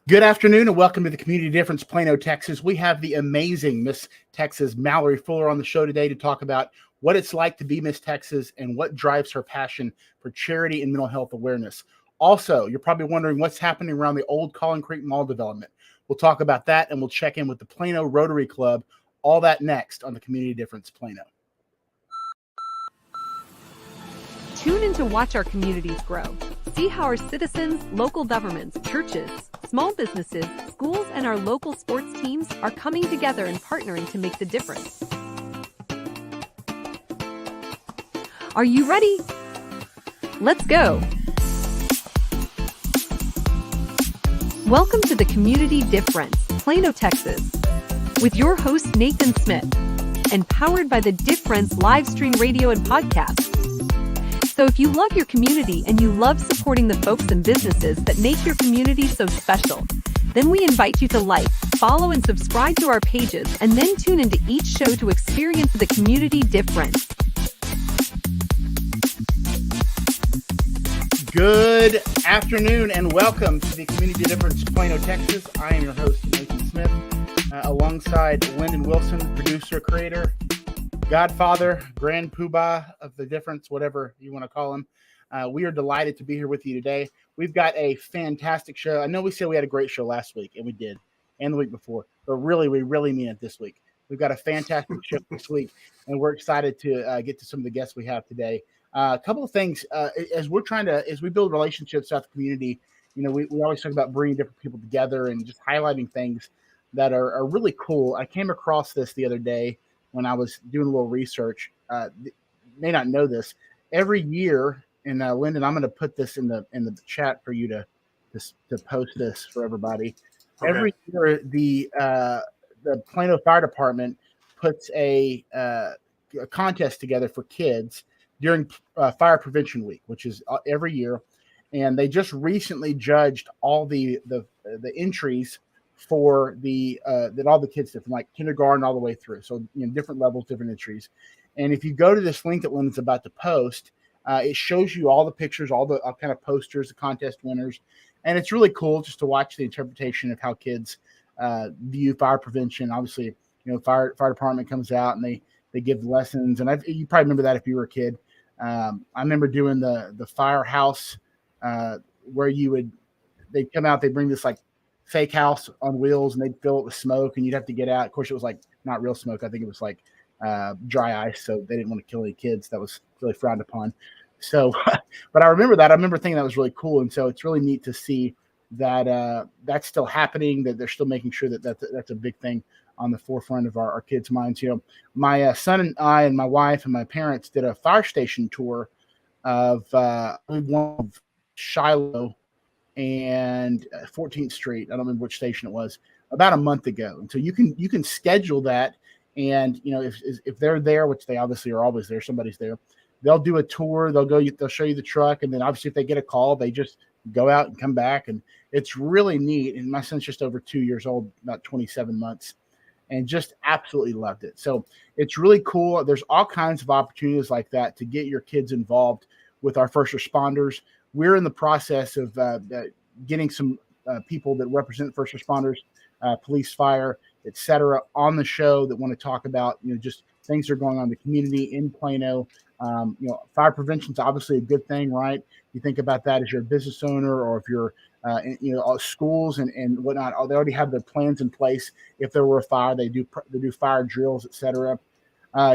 Good afternoon and welcome to the Community Difference, Plano, Texas. We have the amazing Miss Texas Mallory Fuller on the show today to talk about what it's like to be Miss Texas and what drives her passion for charity and mental health awareness. Also, you're probably wondering what's happening around the old Collin Creek Mall development. We'll talk about that and we'll check in with the Plano Rotary Club. All that next on the Community Difference, Plano. Tune in to watch our communities grow. See how our citizens, local governments, churches, small businesses, schools, and our local sports teams are coming together and partnering to make the difference. Are you ready? Let's go. Welcome to the Community Difference, Plano, Texas, with your host Nathan Smith, and powered by the Difference live stream radio and podcast. So if you love your community and you love supporting the folks and businesses that make your community so special, then we invite you to like, follow, and subscribe to our pages, and then tune into each show to experience the community difference. Good afternoon and welcome to the Community Difference, Plano, Texas. I am your host, Nathan Smith, alongside Lyndon Wilson, producer, creator, Godfather, Grand Poobah of the Difference, whatever you want to call him. We are delighted to be here with you today. We've got a fantastic show. I know we said we had a great show last week, and we did, and the week before, but really, we really mean it this week. We've got a fantastic show this week, and we're excited to get to some of the guests we have today. A couple of things, as we build relationships throughout the community, you know, we always talk about bringing different people together and just highlighting things that are really cool. I came across this the other day when I was doing a little research. May not know this. Every year, and Lyndon, I'm going to put this in the chat for you to post this for everybody. Okay. Every year, the Plano Fire Department puts a contest together for kids during Fire Prevention Week, which is every year, and they just recently judged all the entries for that all the kids did from like kindergarten all the way through. So, you know, different levels, different entries. And if you go to this link that Lynn's about to post, it shows you all the pictures, all the kind of posters, the contest winners. And it's really cool just to watch the interpretation of how kids view fire prevention. Obviously, you know, fire department comes out and they give lessons. And you probably remember that if you were a kid. I remember doing the firehouse where they'd come out, they'd bring this like fake house on wheels and they'd fill it with smoke and you'd have to get out. Of course, it was like not real smoke. I think it was like dry ice. So they didn't want to kill any kids. That was really frowned upon. So, but I remember that. I remember thinking that was really cool. And so it's really neat to see that that's still happening, that they're still making sure that that's a big thing on the forefront of our kids' minds. You know, my son and I and my wife and my parents did a fire station tour of one of Shiloh and 14th Street. I don't remember which station it was, about a month ago. And so you can schedule that. And, you know, if they're there, which they obviously are always there, somebody's there, they'll do a tour. They'll show you the truck. And then obviously if they get a call, they just go out and come back. And it's really neat. And my son's just over 2 years old, about 27 months, and just absolutely loved it. So it's really cool. There's all kinds of opportunities like that to get your kids involved with our first responders. We're in the process of getting some people that represent first responders, police, fire, et cetera, on the show that want to talk about, you know, just things that are going on in the community in Plano. You know, fire prevention is obviously a good thing, right? You think about that as you're a business owner or if you're, you know, schools and whatnot. They already have their plans in place. If there were a fire, they do fire drills, et cetera.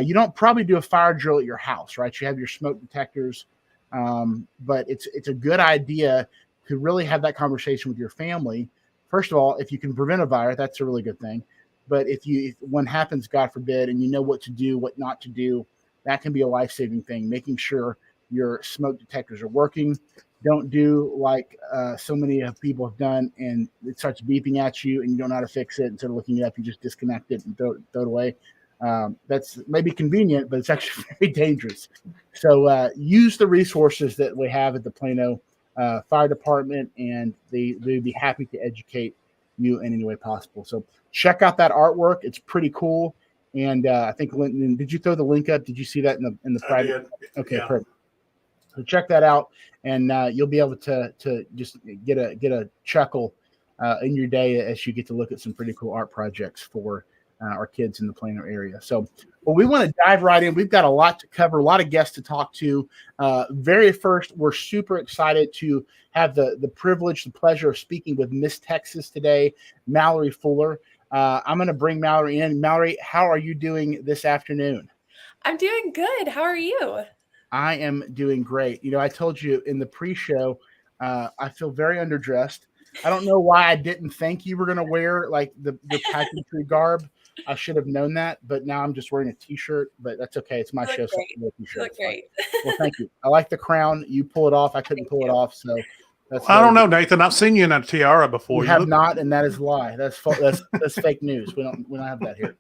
You don't probably do a fire drill at your house, right? You have your smoke detectors. But it's a good idea to really have that conversation with your family. First of all, if you can prevent a fire, that's a really good thing. But if one happens, God forbid, and you know what to do, what not to do, that can be a life-saving thing. Making sure your smoke detectors are working. Don't do like so many people have done, and it starts beeping at you, and you don't know how to fix it. Instead of looking it up, you just disconnect it and throw it away. That's maybe convenient, but it's actually very dangerous. So use the resources that we have at the Plano Fire Department, and they'd be happy to educate you in any way possible. So check out that artwork. It's pretty cool. And I think, Linton, did you throw the link up? Did you see that in the private? Okay, yeah. Perfect. So check that out, and you'll be able to just get a chuckle in your day as you get to look at some pretty cool art projects for our kids in the Plano area. So, well, we want to dive right in. We've got a lot to cover, a lot of guests to talk to. Very first, we're super excited to have the privilege, the pleasure of speaking with Miss Texas today, Mallory Fuller. I'm going to bring Mallory in. Mallory, how are you doing this afternoon? I'm doing good. How are you? I am doing great. You know, I told you in the pre-show, I feel very underdressed. I don't know why I didn't think you were going to wear like the pageantry garb. I should have known that, but now I'm just wearing a t-shirt, but that's okay. It's my You show. look So great. I can wear a t-shirt. You look great. Well, thank you. I like the crown. You pull it off. I couldn't pull it off. So that's I don't know, Nathan. I've seen you in a tiara before. You have not, and that is a lie. That's that's fake news. We don't have that here.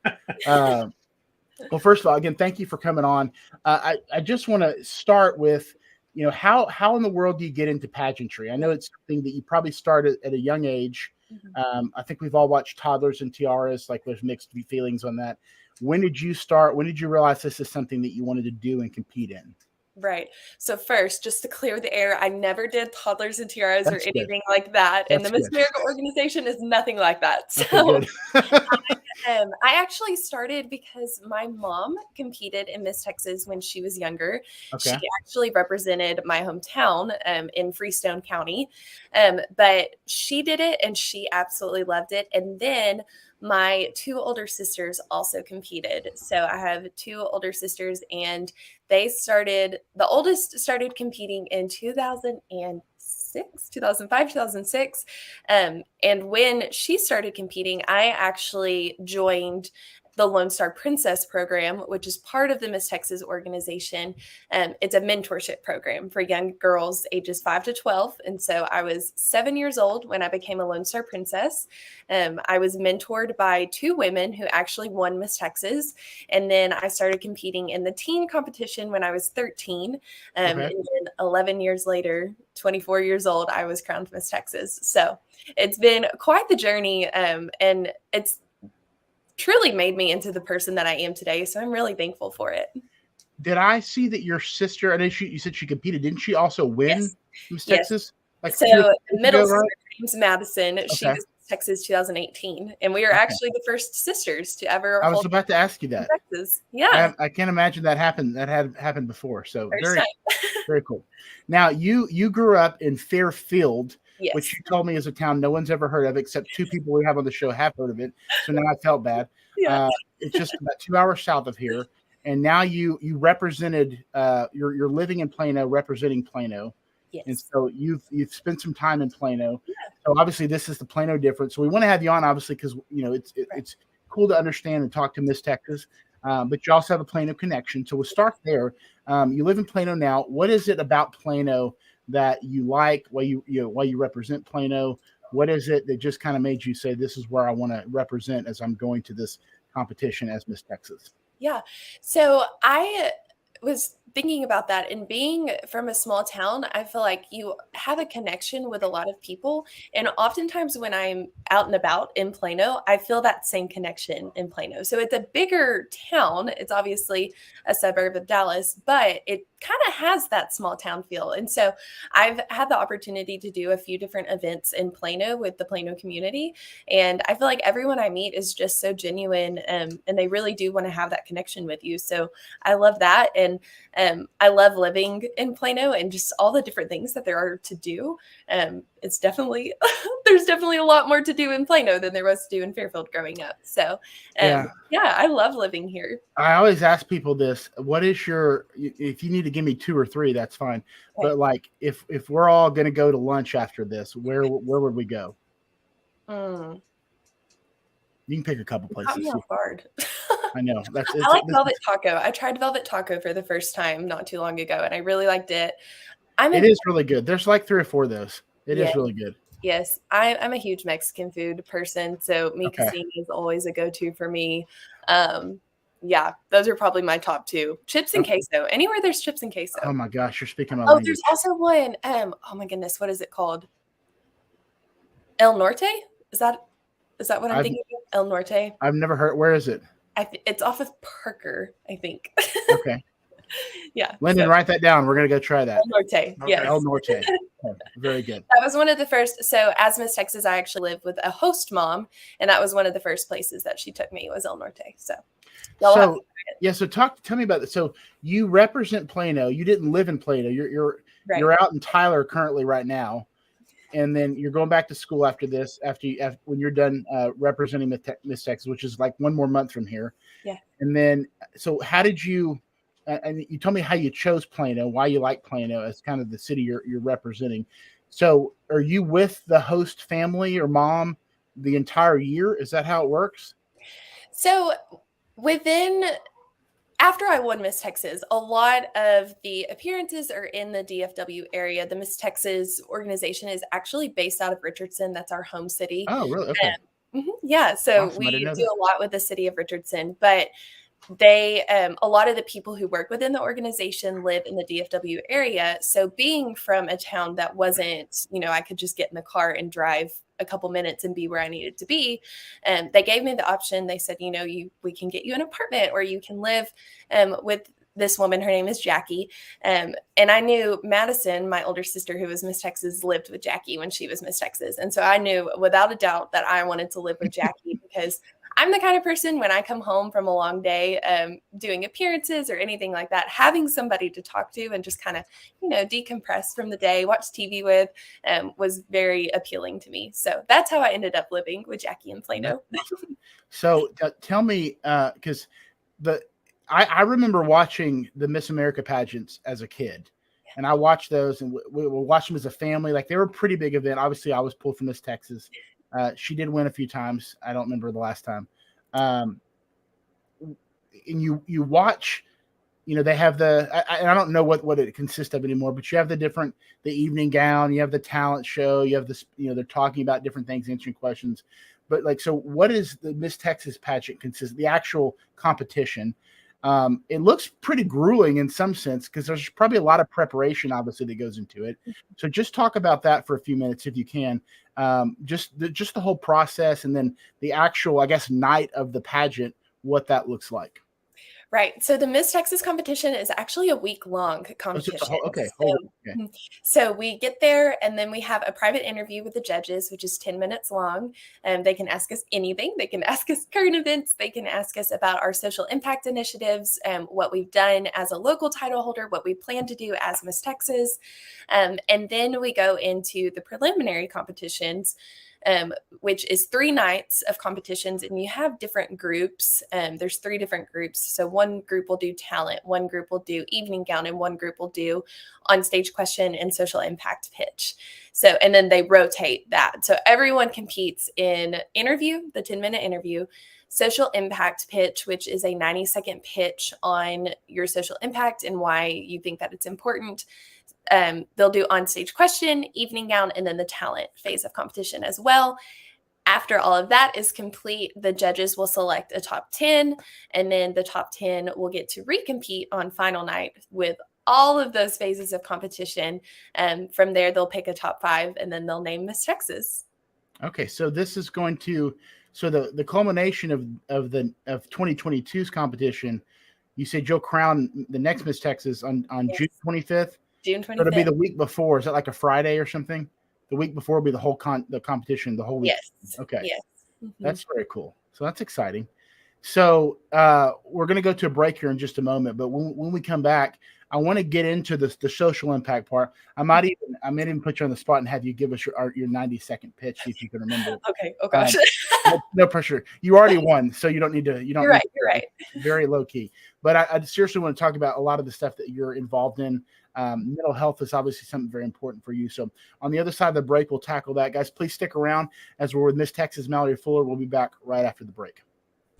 Well, first of all, again, thank you for coming on. I just want to start with, you know, how in the world do you get into pageantry? I know it's something that you probably started at a young age. Mm-hmm. I think we've all watched Toddlers and Tiaras. Like, there's mixed feelings on that. When did you start? When did you realize this is something that you wanted to do and compete in? Right. So first, just to clear the air, I never did toddlers and tiaras or anything like that. That's And the Miss America organization is nothing like that. So I actually started because my mom competed in Miss Texas when she was younger. Okay. She actually represented my hometown in Freestone County. But she did it and she absolutely loved it. And then my two older sisters also competed. So I have two older sisters and the oldest started competing in 2005, 2006. And when she started competing, I actually joined the Lone Star Princess program, which is part of the Miss Texas organization. It's a mentorship program for young girls ages 5 to 12. And so I was 7 years old when I became a Lone Star Princess. I was mentored by two women who actually won Miss Texas. And then I started competing in the teen competition when I was 13. And then 11 years later, 24 years old, I was crowned Miss Texas. So it's been quite the journey. And it's truly made me into the person that I am today. So I'm really thankful for it. Did I see that your sister, I know you said she competed, didn't she also win Miss Texas? Like so the middle sister, James Madison, she was Miss Texas 2018. And we are actually the first sisters to ever I was about to ask you that. Texas. Yeah. I can't imagine that happened. That had happened before. So First very cool. Now you grew up in Fairfield, yes. which you told me is a town no one's ever heard of, except two people we have on the show have heard of it. So now I felt bad. Yeah. It's just about 2 hours south of here. And now you represented, you're living in Plano, representing Plano. Yes. And so you've spent some time in Plano. Yeah. So obviously this is the Plano difference. So we want to have you on, obviously, because, you know, it's cool to understand and talk to Miss Texas. But you also have a Plano connection. So we'll start there. You live in Plano now. What is it about Plano that you like? Why you represent Plano? What is it that just kind of made you say, this is where I want to represent as I'm going to this competition as Miss Texas? Yeah. So I was thinking about that, and being from a small town, I feel like you have a connection with a lot of people. And oftentimes when I'm out and about in Plano, I feel that same connection in Plano. So it's a bigger town. It's obviously a suburb of Dallas, but it kind of has that small town feel. And so I've had the opportunity to do a few different events in Plano with the Plano community. And I feel like everyone I meet is just so genuine, and they really do want to have that connection with you. So I love that. And I love living in Plano and just all the different things that there are to do. It's definitely, there's definitely a lot more to do in Plano than there was to do in Fairfield growing up. So yeah, I love living here. I always ask people this: what is if you need to give me 2 or 3, that's fine. Okay. But like, if we're all going to go to lunch after this, where would we go? You can pick a couple places. Caught me off guard. I know. I like Velvet Taco. I tried Velvet Taco for the first time not too long ago, and I really liked it. It is really good. There's like 3 or 4 of those. It is really good. Yes, I'm a huge Mexican food person, so mi cocina is always a go-to for me. Yeah, those are probably my top 2. Chips and queso. Anywhere there's chips and queso. Oh my gosh, you're speaking my language. There's also one. Oh my goodness, what is it called? El Norte? Is that what I'm thinking of? El Norte. I've never heard. Where is it? It's off of Parker, I think. Okay. Yeah. Lyndon, write that down. We're gonna go try that. El Norte. Okay, Yes. El Norte. Very good. That was one of the first. So as Miss Texas, I actually lived with a host mom, and that was one of the first places that she took me was El Norte. So, so tell me about this. So you represent Plano. You didn't live in Plano. You're out in Tyler currently right now, and then you're going back to school after this. When you're done representing Miss Texas, which is like one more month from here. Yeah. And then, so how did you? And you told me how you chose Plano, why you like Plano as kind of the city you're representing. So are you with the host family or mom the entire year? Is that how it works? So after I won Miss Texas, a lot of the appearances are in the DFW area. The Miss Texas organization is actually based out of Richardson. That's our home city. Oh, really? Okay. Yeah. So Awesome. We do a lot with the city of Richardson, but they a lot of the people who work within the organization live in the DFW area. So being from a town that wasn't, I could just get in the car and drive a couple minutes and be where I needed to be. And they gave me the option. They said, we can get you an apartment, or you can live with this woman. Her name is Jackie. And I knew Madison, my older sister, who was Miss Texas, lived with Jackie when she was Miss Texas. And so I knew without a doubt that I wanted to live with Jackie because I'm the kind of person, when I come home from a long day doing appearances or anything like that, having somebody to talk to and just kind of, decompress from the day, watch TV with, was very appealing to me. So that's how I ended up living with Jackie in Plano. So tell me, because I remember watching the Miss America pageants as a kid. And I watched those, and we watched them as a family. Like, they were a pretty big event. Obviously, I was pulled from Miss Texas. She did win a few times. I don't remember the last time. And you watch, they have I don't know what it consists of anymore, but you have the evening gown, you have the talent show, you have this, they're talking about different things, answering questions. But so what is the Miss Texas pageant consist? The actual competition? It looks pretty grueling in some sense, because there's probably a lot of preparation, obviously, that goes into it. So just talk about that for a few minutes, if you can. Just the whole process, and then the actual, I guess, night of the pageant, what that looks like. Right. So the Miss Texas competition is actually a week-long competition. Okay. So we get there, and then we have a private interview with the judges, which is 10 minutes long. They can ask us anything. They can ask us current events. They can ask us about our social impact initiatives, what we've done as a local title holder, what we plan to do as Miss Texas. And then we go into the preliminary competitions, which is 3 nights of competitions, and you have different groups. There's 3 different groups. So one group will do talent, one group will do evening gown, and one group will do on-stage question and social impact pitch. So, and then they rotate that. So everyone competes in interview, the 10-minute interview, social impact pitch, which is a 90-second pitch on your social impact and why you think that it's important. They'll do on-stage question, evening gown, and then the talent phase of competition as well. After all of that is complete, the judges will select a top 10, and then the top 10 will get to recompete on final night with all of those phases of competition. From there, they'll pick a top 5, and then they'll name Miss Texas. Okay, so this is going to, the culmination of 2022's competition. You said you'll crown the next Miss Texas on Yes. June 25th. June 25th. It'll be the week before. Is that like a Friday or something? The week before will be the whole the competition, the whole week. Yes. Okay. Yes. Mm-hmm. That's very cool. So that's exciting. So we're going to go to a break here in just a moment, but when we come back, I want to get into the social impact part. I might even put you on the spot and have you give us your 90-second pitch, see if you can remember. Okay. Oh gosh. No pressure. You already won, so you don't need to. You're right. You're right. Very low key. But I seriously want to talk about a lot of the stuff that you're involved in. Mental health is obviously something very important for you. So on the other side of the break, we'll tackle that. Guys, please stick around as we're with Miss Texas Mallory Fuller. We'll be back right after the break.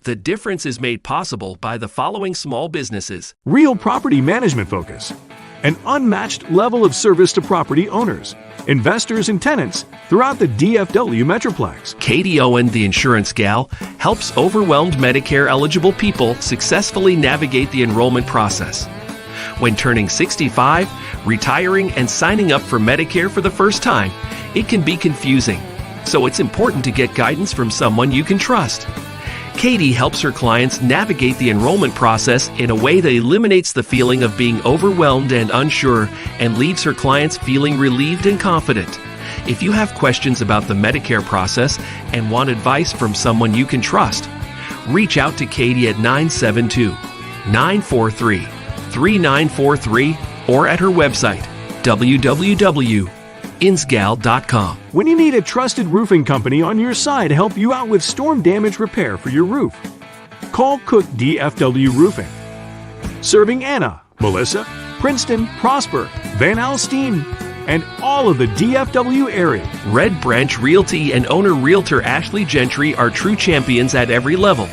The difference is made possible by the following small businesses. Real property management focus. An unmatched level of service to property owners, investors, and tenants throughout the DFW Metroplex. Katie Owen, the insurance gal, helps overwhelmed Medicare-eligible people successfully navigate the enrollment process. When turning 65, retiring, and signing up for Medicare for the first time, it can be confusing. So it's important to get guidance from someone you can trust. Katie helps her clients navigate the enrollment process in a way that eliminates the feeling of being overwhelmed and unsure and leaves her clients feeling relieved and confident. If you have questions about the Medicare process and want advice from someone you can trust, reach out to Katie at 972-943-3943 or at her website, www.insgal.com. When you need a trusted roofing company on your side to help you out with storm damage repair for your roof, call Cook DFW Roofing. Serving Anna, Melissa, Princeton, Prosper, Van Alstyne, and all of the DFW area. Red Branch Realty and owner realtor Ashley Gentry are true champions at every level.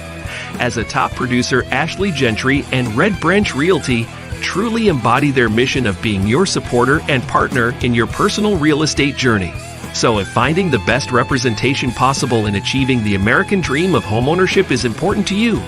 As a top producer, Ashley Gentry and Red Branch Realty truly embody their mission of being your supporter and partner in your personal real estate journey. So if finding the best representation possible in achieving the American dream of homeownership is important to you,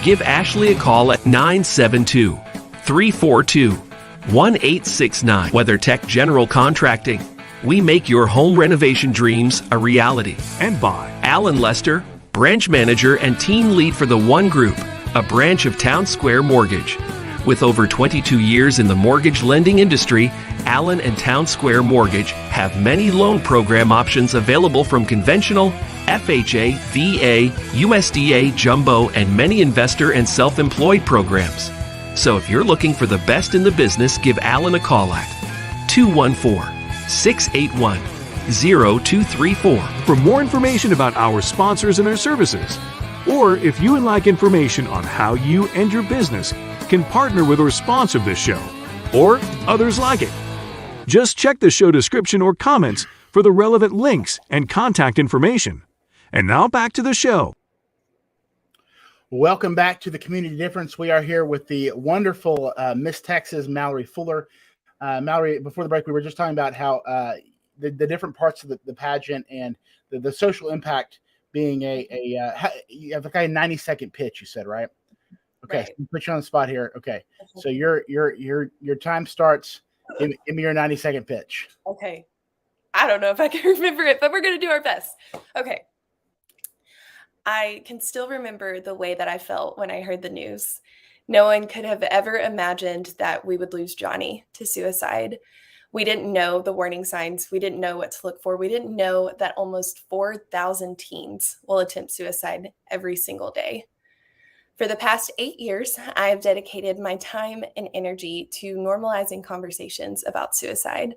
give Ashley a call at 972-342-1869. WeatherTech General Contracting. We make your home renovation dreams a reality. And by Alan Lester, branch manager and team lead for the One Group, a branch of Town Square Mortgage. With over 22 years in the mortgage lending industry, Allen and Town Square Mortgage have many loan program options available from conventional, FHA, VA, USDA, jumbo, and many investor and self-employed programs. So if you're looking for the best in the business, give Allen a call at 214-681-0234. For more information about our sponsors and their services, or if you would like information on how you and your business can partner with or sponsor this show, or others like it, just check the show description or comments for the relevant links and contact information. And now back to the show. Welcome back to the Community Difference. We are here with the wonderful Miss Texas Mallory Fuller. Mallory, before the break, we were just talking about how the different parts of the pageant and the social impact being you have like a 90-second pitch. You said, right? Okay, Right. so put you on the spot here. Okay, so your time starts. Give me your 90-second pitch. Okay. I don't know if I can remember it, but we're going to do our best. Okay. I can still remember the way that I felt when I heard the news. No one could have ever imagined that we would lose Johnny to suicide. We didn't know the warning signs. We didn't know what to look for. We didn't know that almost 4,000 teens will attempt suicide every single day. For the past 8 years, I have dedicated my time and energy to normalizing conversations about suicide.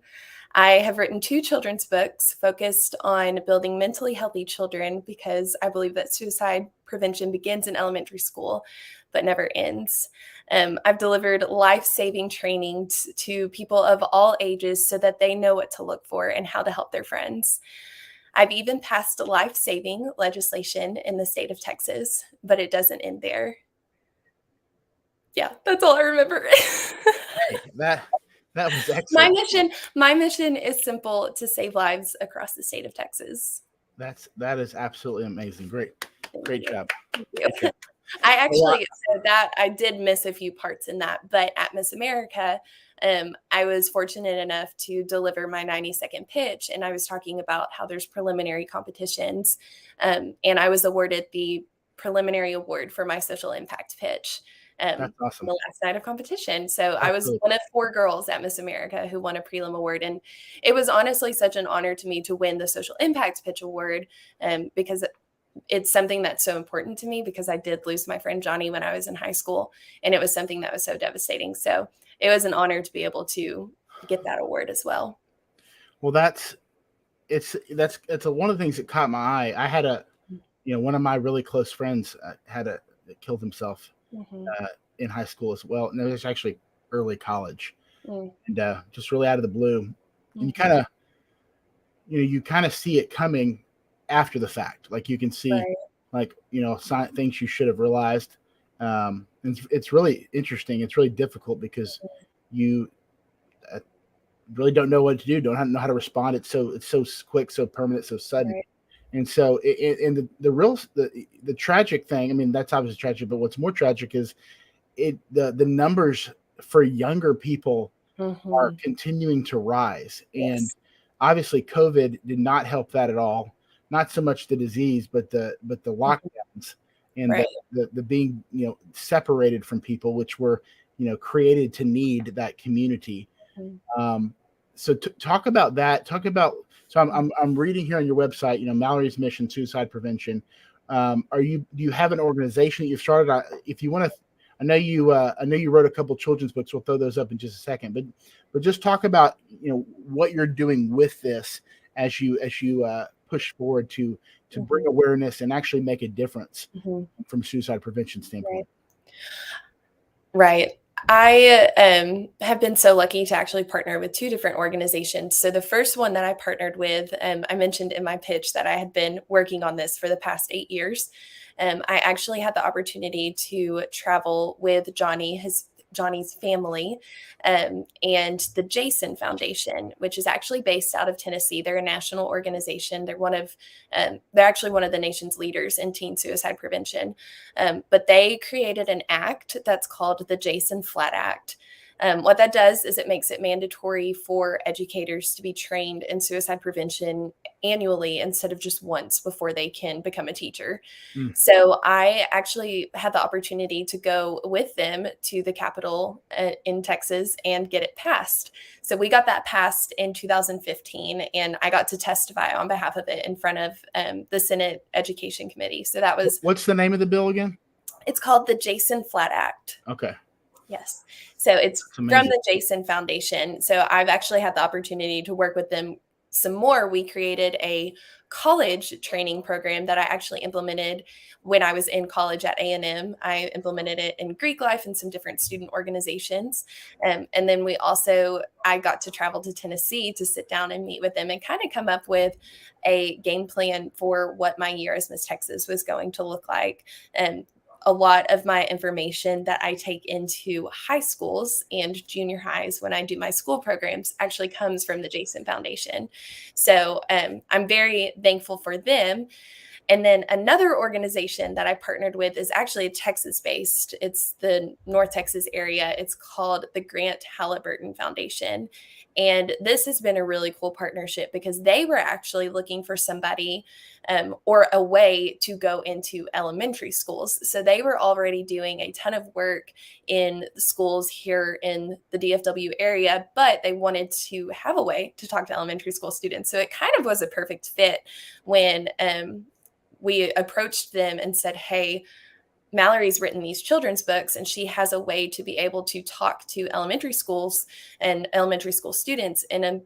I have written 2 children's books focused on building mentally healthy children because I believe that suicide prevention begins in elementary school, but never ends. I've delivered life-saving training to people of all ages so that they know what to look for and how to help their friends. I've even passed life-saving legislation in the state of Texas, but it doesn't end there. Yeah, that's all I remember. That was excellent. My mission is simple: to save lives across the state of Texas. That is absolutely amazing. Great job. Thank you. I actually said that I did miss a few parts in that, but at Miss America, I was fortunate enough to deliver my 90-second pitch, and I was talking about how there's preliminary competitions, and I was awarded the preliminary award for my social impact pitch. That's awesome. The last night of competition. So I was one of 4 girls at Miss America who won a prelim award. And it was honestly such an honor to me to win the Social Impact Pitch Award because it's something that's so important to me, because I did lose my friend Johnny when I was in high school. And it was something that was so devastating. So it was an honor to be able to get that award as well. Well, it's one of the things that caught my eye. I had one of my really close friends that killed himself. In high school as well, and it was actually early college, and just really out of the blue. And you kind of see it coming after the fact. Like you can see, things you should have realized. And it's really interesting. It's really difficult because you really don't know what to do, don't know how to respond. It's so quick, so permanent, so sudden. Right. And so, the tragic thing, I mean, that's obviously tragic, but what's more tragic is the numbers for younger people are continuing to rise. Yes. And obviously COVID did not help that at all. Not so much the disease, but the lockdowns and Right. the being, separated from people, which were, created to need that community. Mhm. So talk about that. Talk about, so I'm reading here on your website, Mallory's Mission, Suicide Prevention. Do you have an organization that you've started? If you want to, I know you wrote a couple children's books. We'll throw those up in just a second, but just talk about, what you're doing with this as you push forward to bring awareness and actually make a difference Mhm. from a suicide prevention standpoint. Right. I have been so lucky to actually partner with two different organizations. So the first one that I partnered with, I mentioned in my pitch that I had been working on this for the past 8 years. I actually had the opportunity to travel with Johnny's family, and the Jason Foundation, which is actually based out of Tennessee. They're a national organization. They're actually one of the nation's leaders in teen suicide prevention. But they created an act that's called the Jason Flat Act. What that does is it makes it mandatory for educators to be trained in suicide prevention annually instead of just once before they can become a teacher. Mm. So I actually had the opportunity to go with them to the Capitol in Texas and get it passed. So we got that passed in 2015, and I got to testify on behalf of it in front of the Senate Education Committee. So that was, What's the name of the bill again? it's called the Jason Flat Act. Okay. Yes. So it's That's from amazing. the Jason Foundation. So I've actually had the opportunity to work with them some more. We created a college training program that I actually implemented when I was in college at A&M. I implemented it in Greek life and some different student organizations. And then I got to travel to Tennessee to sit down and meet with them and kind of come up with a game plan for what my year as Miss Texas was going to look like. And a lot of my information that I take into high schools and junior highs when I do my school programs actually comes from the Jason Foundation. So I'm very thankful for them. And then another organization that I partnered with is actually Texas-based. It's the North Texas area. It's called the Grant Halliburton Foundation. And this has been a really cool partnership because they were actually looking for somebody or a way to go into elementary schools. So they were already doing a ton of work in the schools here in the DFW area, but they wanted to have a way to talk to elementary school students. So it kind of was a perfect fit when we approached them and said, hey, Mallory's written these children's books and she has a way to be able to talk to elementary schools and elementary school students in a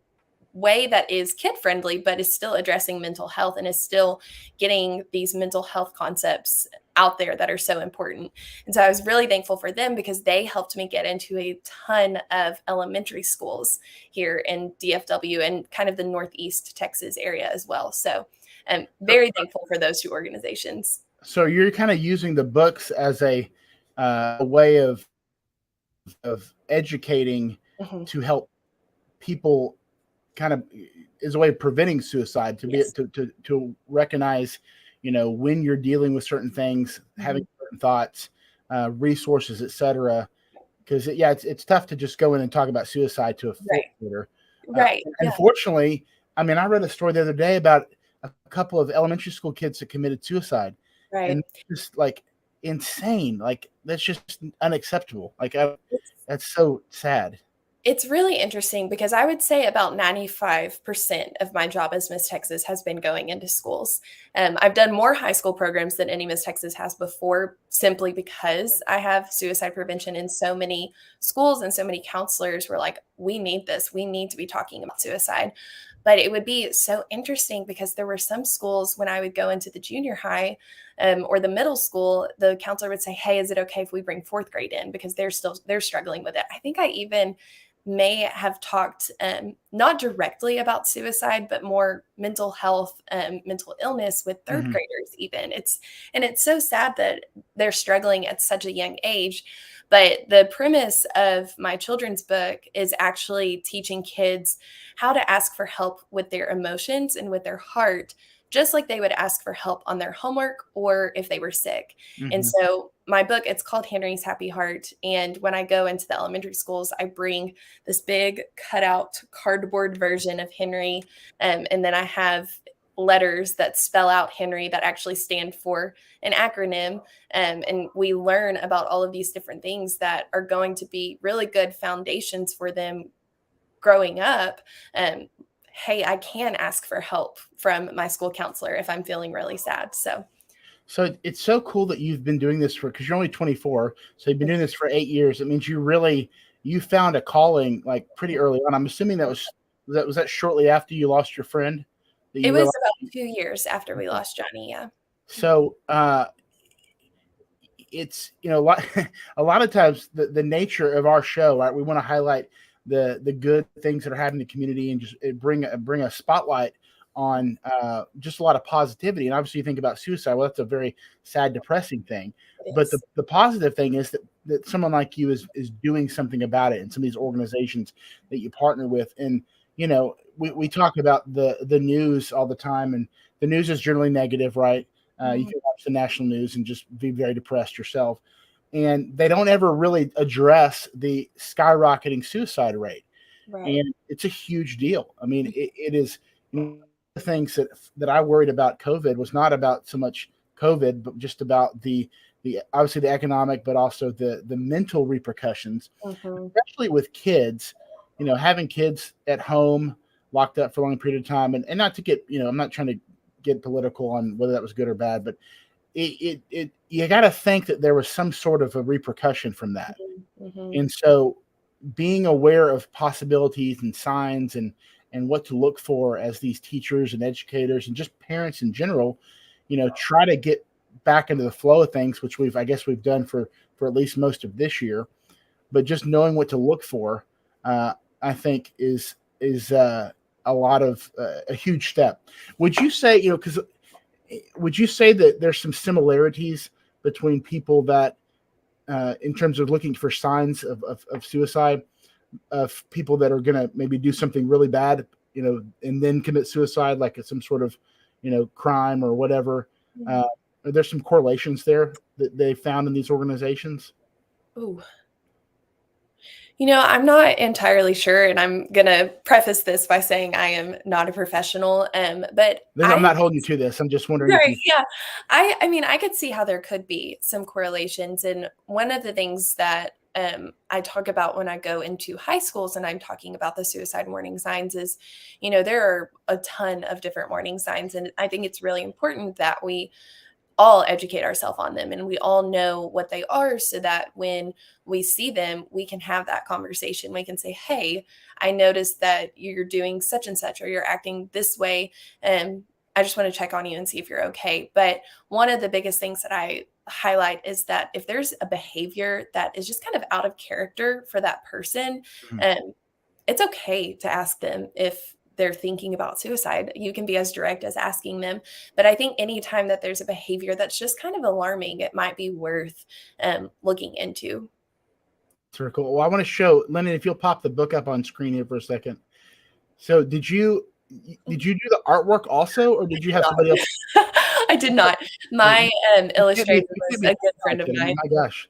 way that is kid friendly, but is still addressing mental health and is still getting these mental health concepts out there that are so important. And so I was really thankful for them because they helped me get into a ton of elementary schools here in DFW and kind of the Northeast Texas area as well. So I'm very thankful for those two organizations. So you're kind of using the books as a way of educating to help people, kind of is a way of preventing suicide, to Yes. be to recognize, when you're dealing with certain things, having certain thoughts, resources, etc. Because it's tough to just go in and talk about suicide to a fourth grader. Right. Unfortunately, I mean, I read a story the other day about a couple of elementary school kids that committed suicide. Right. And just like insane, like that's just unacceptable. Like that's so sad. It's really interesting because I would say about 95% of my job as Miss Texas has been going into schools. I've done more high school programs than any Miss Texas has before, simply because I have suicide prevention in so many schools and so many counselors were like, we need this. We need to be talking about suicide. But it would be so interesting because there were some schools when I would go into the junior high or the middle school, the counselor would say, hey, is it okay if we bring fourth grade in? Because they're struggling with it. I think I even may have talked not directly about suicide, but more mental health, mental illness with third graders even. It's so sad that they're struggling at such a young age. But the premise of my children's book is actually teaching kids how to ask for help with their emotions and with their heart, just like they would ask for help on their homework or if they were sick. And so my book, it's called Henry's Happy Heart. And when I go into the elementary schools, I bring this big cutout cardboard version of Henry. And then I have letters that spell out Henry that actually stand for an acronym. And we learn about all of these different things that are going to be really good foundations for them growing up. Hey, I can ask for help from my school counselor if I'm feeling really sad. So it's so cool that you've been doing this because you're only 24. So you've been doing this for 8 years. It means you found a calling like pretty early on. I'm assuming was that shortly after you lost your friend? It was about 2 years after we lost Johnny. Yeah. So it's, a lot of times the nature of our show, right? We want to highlight the good things that are happening in the community and just bring a spotlight on just a lot of positivity. And obviously you think about suicide. Well, that's a very sad, depressing thing. But the positive thing is that someone like you is doing something about it, and some of these organizations that you partner with. And, we talk about the news all the time, and the news is generally negative, right? You can watch the national news and just be very depressed yourself. And they don't ever really address the skyrocketing suicide rate. Right. And it's a huge deal. I mean, it is, the things that I worried about COVID was not about so much COVID, but just about the obviously the economic, but also the mental repercussions, especially with kids, having kids at home locked up for a long period of time. And not to get, I'm not trying to get political on whether that was good or bad, but you got to think that there was some sort of a repercussion from that. And so being aware of possibilities and signs and what to look for as these teachers and educators and just parents in general, try to get back into the flow of things, which we've done for at least most of this year. But just knowing what to look for, I think is a lot of a huge step. Would you say, would you say that there's some similarities between people that, in terms of looking for signs of suicide, of people that are going to maybe do something really bad, and then commit suicide, like some sort of, crime or whatever? Are there some correlations there that they found in these organizations? Ooh. I'm not entirely sure, and I'm going to preface this by saying I am not a professional, but I'm not holding you to this. I'm just wondering. Right, yeah. I mean, I could see how there could be some correlations. And one of the things that I talk about when I go into high schools and I'm talking about the suicide warning signs is, there are a ton of different warning signs. And I think it's really important that we all educate ourselves on them and we all know what they are, so that when we see them, we can have that conversation. We can say, hey, I noticed that you're doing such and such, or you're acting this way. And I just want to check on you and see if you're okay. But one of the biggest things that I highlight is that if there's a behavior that is just kind of out of character for that person, it's okay to ask them if they're thinking about suicide. You can be as direct as asking them. But I think anytime that there's a behavior that's just kind of alarming, it might be worth looking into. Very cool. Well, I want to show, Lennon, if you'll pop the book up on screen here for a second. So did you do the artwork also, or did you have somebody else? I did not. My illustrator was a good friend of mine. Oh my gosh.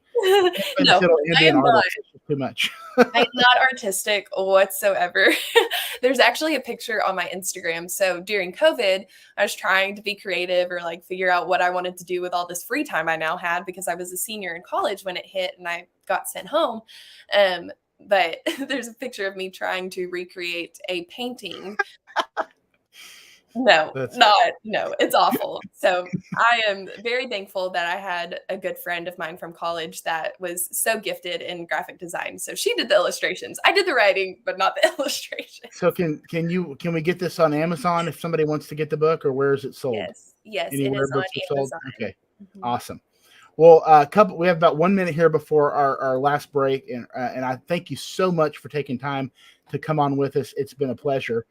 No, I am not. Too much. I'm not artistic whatsoever. There's actually a picture on my Instagram. So during COVID, I was trying to be creative or like figure out what I wanted to do with all this free time I now had, because I was a senior in college when it hit and I got sent home. But there's a picture of me trying to recreate a painting. No, it's awful. So I am very thankful that I had a good friend of mine from college that was so gifted in graphic design. So she did the illustrations. I did the writing, but not the illustration. So can we get this on Amazon if somebody wants to get the book, or where is it sold? Yes, anywhere it is on Amazon. Okay, Mm-hmm. Awesome. Well, we have about 1 minute here before our last break, and I thank you so much for taking time to come on with us. It's been a pleasure.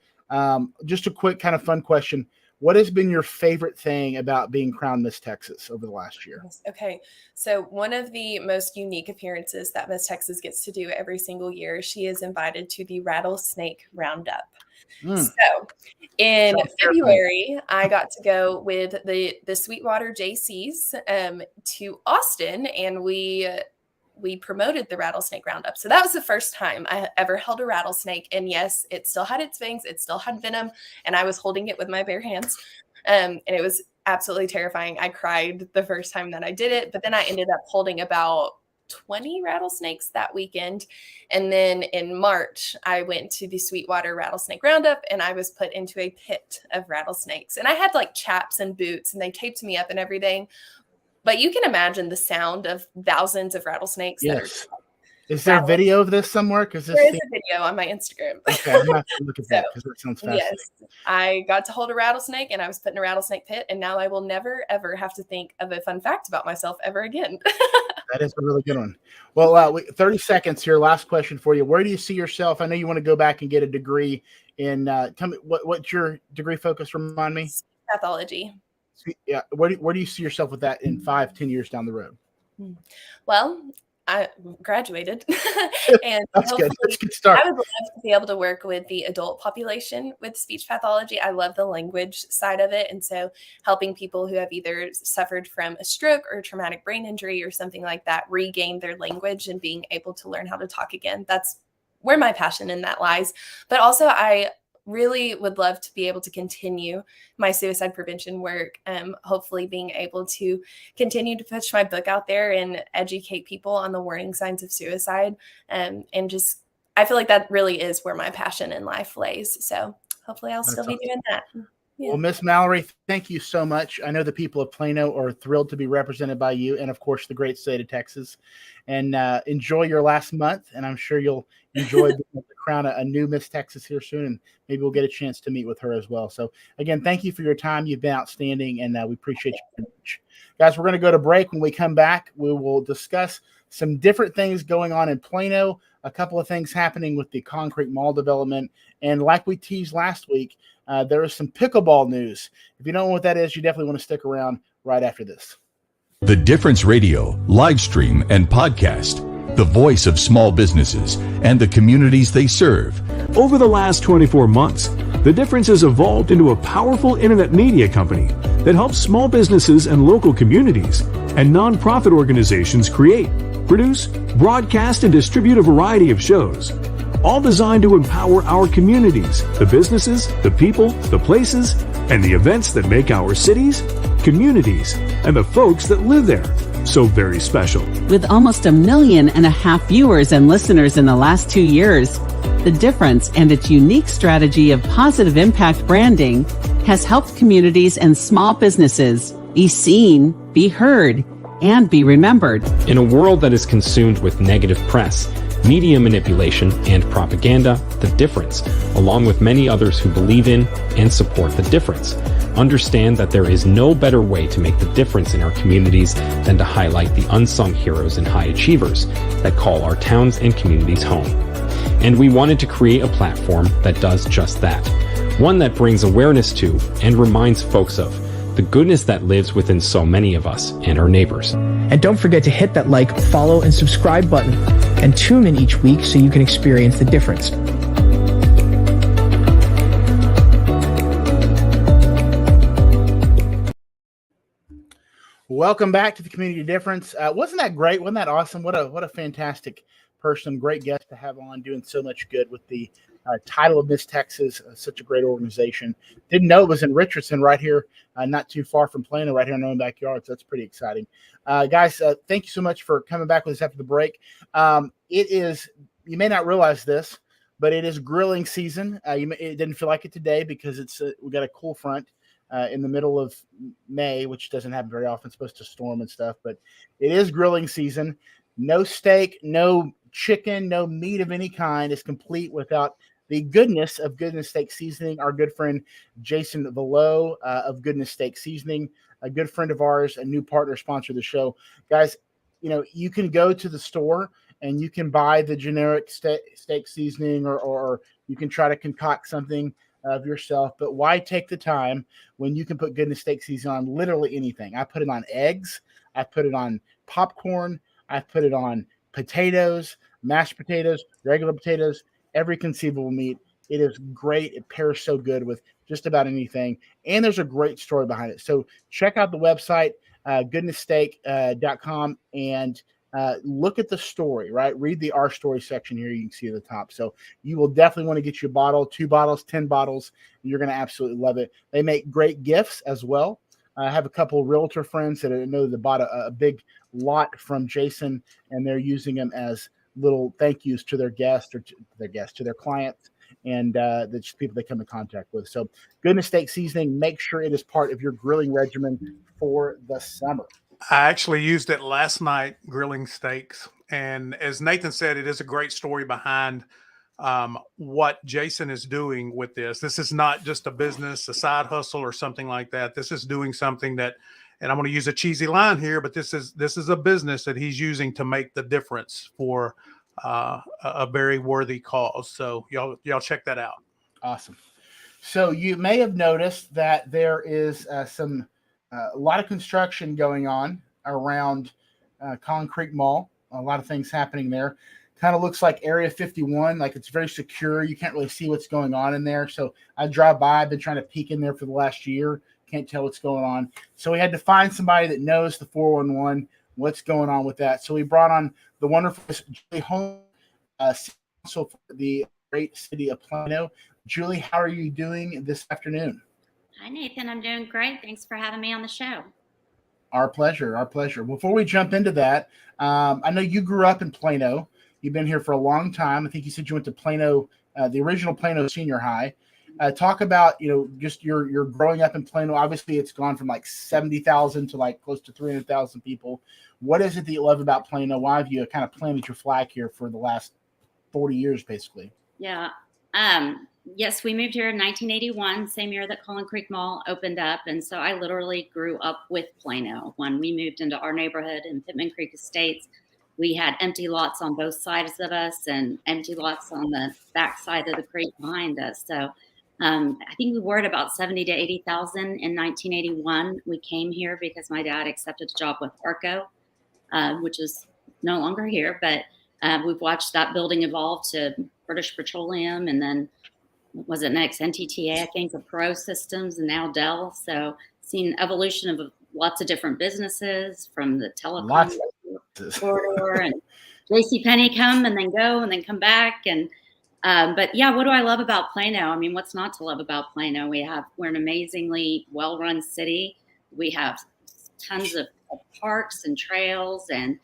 Just a quick kind of fun question. What has been your favorite thing about being crowned Miss Texas over the last year? Okay. So one of the most unique appearances that Miss Texas gets to do every single year, she is invited to the Rattlesnake Roundup. So in February, I got to go with the Sweetwater JCs to Austin, and we promoted the Rattlesnake Roundup. So that was the first time I ever held a rattlesnake. And yes, it still had its fangs. It still had venom. And I was holding it with my bare hands. And it was absolutely terrifying. I cried the first time that I did it, but then I ended up holding about 20 rattlesnakes that weekend. And then in March, I went to the Sweetwater Rattlesnake Roundup and I was put into a pit of rattlesnakes. And I had like chaps and boots and they taped me up and everything. But you can imagine the sound of thousands of rattlesnakes. Yes. Is there a video of this somewhere? Because there is a video on my Instagram. Okay, I'm going to have to look at that because that sounds fascinating. Yes, I got to hold a rattlesnake and I was put in a rattlesnake pit, and now I will never, ever have to think of a fun fact about myself ever again. That is a really good one. Well, 30 seconds here. Last question for you. Where do you see yourself? I know you want to go back and get a degree in, tell me, what's your degree focus? Remind me. Pathology. Yeah. Where do you see yourself with that in 5-10 years down the road? Well, I graduated and That's good. That's a good start. I would love to be able to work with the adult population with speech pathology. I love the language side of it. And so helping people who have either suffered from a stroke or traumatic brain injury or something like that regain their language and being able to learn how to talk again. That's where my passion in that lies. But also I really would love to be able to continue my suicide prevention work, hopefully being able to continue to push my book out there and educate people on the warning signs of suicide. And just, I feel like that really is where my passion in life lays. So hopefully I'll still be doing that. Yeah. Well, Miss Mallory, thank you so much. I know the people of Plano are thrilled to be represented by you and, of course, the great state of Texas. And enjoy your last month, and I'm sure you'll enjoy the crown a new Miss Texas here soon, and maybe we'll get a chance to meet with her as well. So, again, thank you for your time. You've been outstanding, and we appreciate you very much. Guys, we're going to go to break. When we come back, we will discuss some different things going on in Plano, a couple of things happening with the concrete mall development, and like we teased last week, there is some pickleball news. If you don't know what that is, you definitely want to stick around right after this. The Difference Radio, live stream, and podcast, the voice of small businesses and the communities they serve. Over the last 24 months, The Difference has evolved into a powerful internet media company that helps small businesses and local communities and nonprofit organizations create, produce, broadcast, and distribute a variety of shows, all designed to empower our communities, the businesses, the people, the places, and the events that make our cities, communities, and the folks that live there so very special. With almost 1.5 million viewers and listeners in the last 2 years, The Difference and its unique strategy of positive impact branding has helped communities and small businesses be seen, be heard, and be remembered. In a world that is consumed with negative press, media manipulation, and propaganda, The Difference, along with many others who believe in and support The Difference, understand that there is no better way to make the difference in our communities than to highlight the unsung heroes and high achievers that call our towns and communities home. And we wanted to create a platform that does just that, one that brings awareness to and reminds folks of the goodness that lives within so many of us and our neighbors. And don't forget to hit that like, follow, and subscribe button, and tune in each week so you can experience the difference. Welcome back to the Community Difference. Wasn't that great? Wasn't that awesome? What a fantastic person, great guest to have on, doing so much good with the title of Miss Texas, such a great organization. Didn't know it was in Richardson right here, not too far from Plano, right here in our own backyard. So that's pretty exciting. Guys, thank you so much for coming back with us after the break. It is, you may not realize this, but it is grilling season. It didn't feel like it today because we got a cool front in the middle of May, which doesn't happen very often. It's supposed to storm and stuff, but it is grilling season. No steak, no chicken, no meat of any kind is complete without the goodness of Goodness Steak Seasoning. Our good friend Jason Velo of Goodness Steak Seasoning, a good friend of ours, a new partner sponsor of the show. Guys, you can go to the store and you can buy the generic steak seasoning or you can try to concoct something of yourself, but why take the time when you can put Goodness Steak Seasoning on literally anything? I put it on eggs. I put it on popcorn. I put it on potatoes, mashed potatoes, regular potatoes, every conceivable meat. It is great. It pairs so good with just about anything. And there's a great story behind it. So check out the website, goodnesssteak.com, and look at the story, right? Read the Our Story section here. You can see at the top. So you will definitely want to get you a bottle, 2 bottles, 10 bottles, and you're going to absolutely love it. They make great gifts as well. I have a couple of realtor friends that I know that bought a big lot from Jason, and they're using them as little thank yous to their guests or to their clients and the people they come in contact with. So Goodness Steak Seasoning, make sure it is part of your grilling regimen for the summer. I actually used it last night grilling steaks. And as Nathan said, it is a great story behind what Jason is doing with this. This is not just a business, a side hustle or something like that. This is doing something that, and I'm going to use a cheesy line here, but this is a business that he's using to make the difference for a very worthy cause. So y'all check that out. Awesome. So you may have noticed that there is a lot of construction going on around Collin Creek Mall. A lot of things happening there. Kind of looks like Area 51, like it's very secure. You can't really see what's going on in there. So I drive by. I've been trying to peek in there for the last year. Can't tell what's going on. So we had to find somebody that knows the 411, what's going on with that. So we brought on the wonderful Julie Holmes, for the great city of Plano. Julie, how are you doing this afternoon? Hi, Nathan. I'm doing great. Thanks for having me on the show. Our pleasure. Our pleasure. Before we jump into that, I know you grew up in Plano. You've been here for a long time. I think you said you went to Plano, the original Plano Senior High. Talk about, just your growing up in Plano. Obviously, it's gone from like 70,000 to like close to 300,000 people. What is it that you love about Plano? Why have you kind of planted your flag here for the last 40 years, basically? Yeah. Yes, we moved here in 1981, same year that Collin Creek Mall opened up. And so I literally grew up with Plano. When we moved into our neighborhood in Pittman Creek Estates, we had empty lots on both sides of us and empty lots on the back side of the creek behind us. So I think we were at about 70 to 80,000 in 1981. We came here because my dad accepted a job with Arco, which is no longer here, but we've watched that building evolve to British Petroleum, and then was it next NTTA, I think, the Pro Systems, and now Dell. So seen evolution of lots of different businesses, from the telecom corridor and JCPenney come and then go and then come back. And but yeah, what do I love about Plano? I mean, what's not to love about Plano? We're an amazingly well-run city. We have tons of parks and trails, and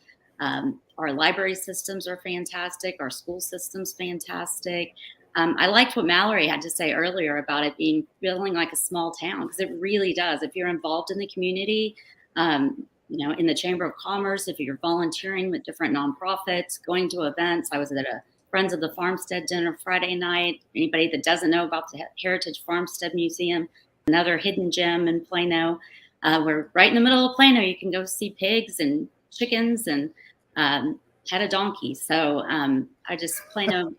our library systems are fantastic. Our school system's fantastic. I liked what Mallory had to say earlier about it feeling like a small town, because it really does. If you're involved in the community, in the Chamber of Commerce, if you're volunteering with different nonprofits, going to events. I was at a Friends of the Farmstead dinner Friday night. Anybody that doesn't know about the Heritage Farmstead Museum, another hidden gem in Plano. We're right in the middle of Plano. You can go see pigs and chickens and pet a donkey. So Plano,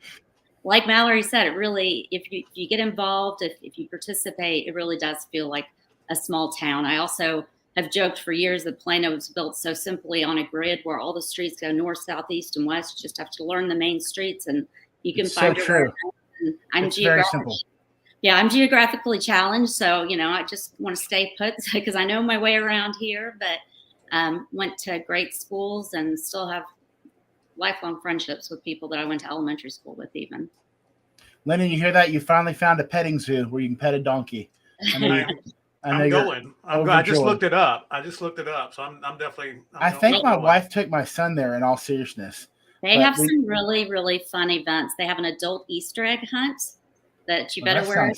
like Mallory said, it really, if you get involved, if you participate, it really does feel like a small town. I also have joked for years that Plano was built so simply on a grid where all the streets go north, south, east, and west. You just have to learn the main streets, and you can find your way around. It's very simple. Yeah, I'm geographically challenged, so I just want to stay put because I know my way around here. But went to great schools and still have lifelong friendships with people that I went to elementary school with. Even Lennon, you hear that? You finally found a petting zoo where you can pet a donkey. I'm going. I just looked it up. So I'm definitely. I think my wife took my son there. In all seriousness, they have some really, really fun events. They have an adult Easter egg hunt that you better wear.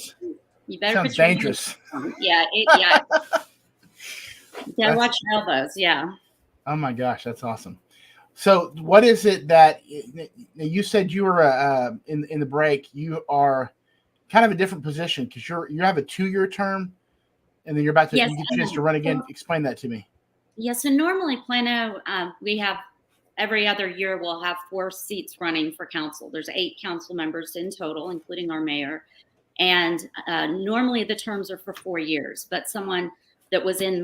You better sounds dangerous. Yeah. Yeah, watch your elbows. Yeah. Oh my gosh, that's awesome. So, what is it that you said you were in the break? You are kind of a different position because you have a 2-year term, and then you're about to you get a chance to run again. Explain that to me. Yeah. So normally Plano, we have every other year we'll have 4 seats running for council. There's 8 council members in total, including our mayor, and normally the terms are for 4 years. But someone that was in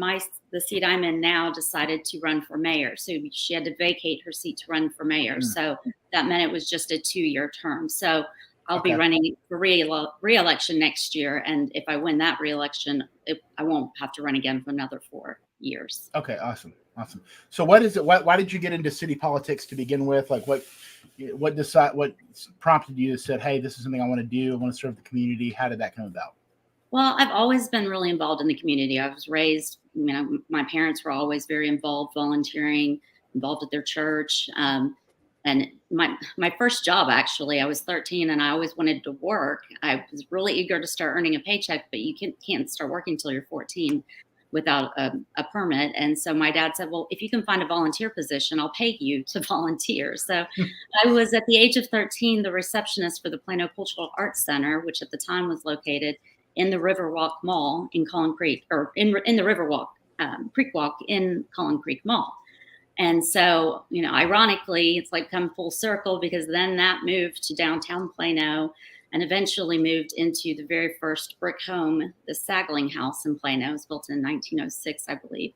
the seat I'm in now decided to run for mayor. So she had to vacate her seat to run for mayor. So that meant it was just a 2-year term. So I'll be running for re-election next year. And if I win that re-election, I won't have to run again for another 4. years. Okay, awesome. So what is it? Why did you get into city politics to begin with? Like what prompted you to say, hey, this is something I want to do. I want to serve the community. How did that come about? Well, I've always been really involved in the community. I was raised, my parents were always very involved, volunteering, involved at their church. And my first job, actually, I was 13 and I always wanted to work. I was really eager to start earning a paycheck, but you can't start working until you're 14 without a permit. And so my dad said, well, if you can find a volunteer position, I'll pay you to volunteer. So I was, at the age of 13, the receptionist for the Plano Cultural Arts Center, which at the time was located in the Riverwalk Mall in Collin Creek, or in the Riverwalk, Creek Walk in Collin Creek Mall. And so, ironically, it's like come full circle, because then that moved to downtown Plano and eventually moved into the very first brick home, the Sagling House in Plano. It was built in 1906, I believe.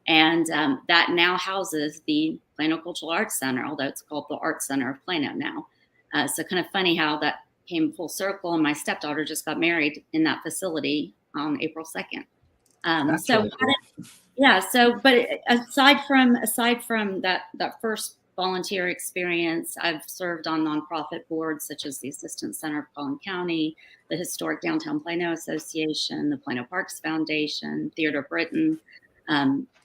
And that now houses the Plano Cultural Arts Center, although it's called the Art Center of Plano now. So kind of funny how that came full circle. And my stepdaughter just got married in that facility on April 2nd. But aside from that first volunteer experience, I've served on nonprofit boards such as the Assistance Center of Collin County, the Historic Downtown Plano Association, the Plano Parks Foundation, Theater Britain.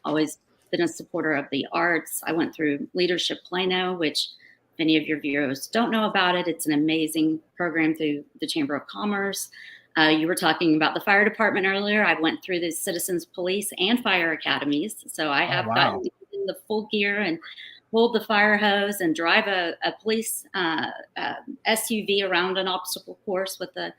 Always been a supporter of the arts. I went through Leadership Plano, which if any of your viewers don't know about it, it's an amazing program through the Chamber of Commerce. You were talking about the fire department earlier. I went through the Citizens Police and Fire Academies. So I have gotten in the full gear and hold the fire hose and drive a police SUV around an obstacle course with the